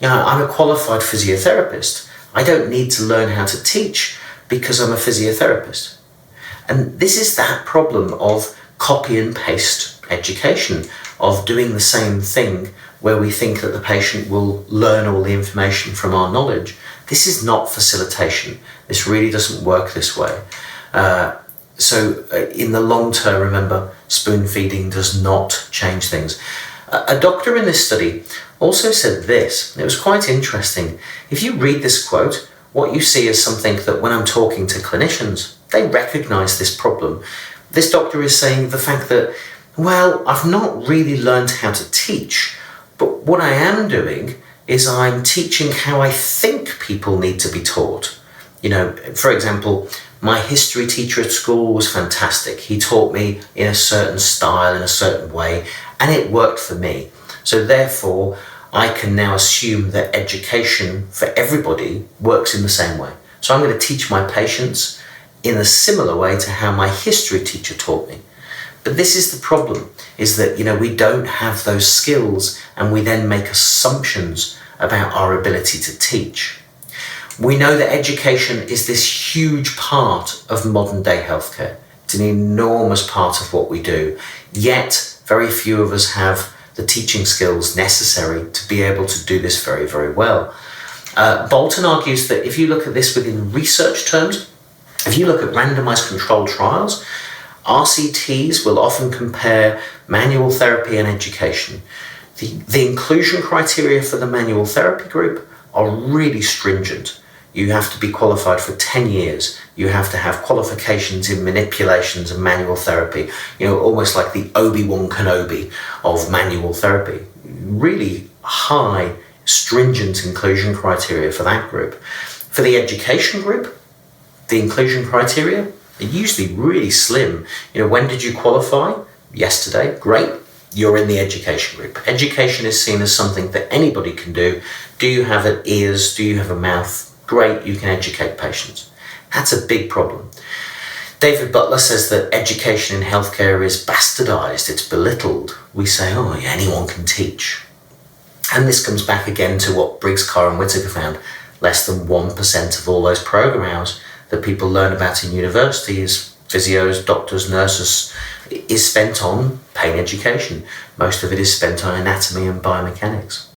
I'm a qualified physiotherapist. I don't need to learn how to teach because I'm a physiotherapist. And this is that problem of copy and paste education, of doing the same thing where we think that the patient will learn all the information from our knowledge. This is not facilitation. This really doesn't work this way. So in the long term, remember, spoon feeding does not change things. A doctor in this study also said this. It was quite interesting. If you read this quote, what you see is something that when I'm talking to clinicians, they recognize this problem. This doctor is saying the fact that, well, I've not really learned how to teach, but what I am doing is I'm teaching how I think people need to be taught. For example, my history teacher at school was fantastic. He taught me in a certain style, in a certain way, and it worked for me. So therefore, I can now assume that education for everybody works in the same way. So I'm going to teach my patients in a similar way to how my history teacher taught me. But this is the problem, is that, we don't have those skills and we then make assumptions about our ability to teach. We know that education is this huge part of modern day healthcare. It's an enormous part of what we do. Yet, very few of us have the teaching skills necessary to be able to do this very, very well. Bolton argues that if you look at this within research terms, if you look at randomized controlled trials, RCTs will often compare manual therapy and education. The inclusion criteria for the manual therapy group are really stringent. You have to be qualified for 10 years. You have to have qualifications in manipulations and manual therapy, almost like the Obi-Wan Kenobi of manual therapy. Really high, stringent inclusion criteria for that group. For the education group, the inclusion criteria are usually really slim. When did you qualify? Yesterday. Great. You're in the education group. Education is seen as something that anybody can do. Do you have ears? Do you have a mouth? Great, you can educate patients. That's a big problem. David Butler says that education in healthcare is bastardized, it's belittled. We say, anyone can teach. And this comes back again to what Briggs, Carr and Whittaker found. Less than 1% of all those program hours that people learn about in universities, physios, doctors, nurses, is spent on pain education. Most of it is spent on anatomy and biomechanics.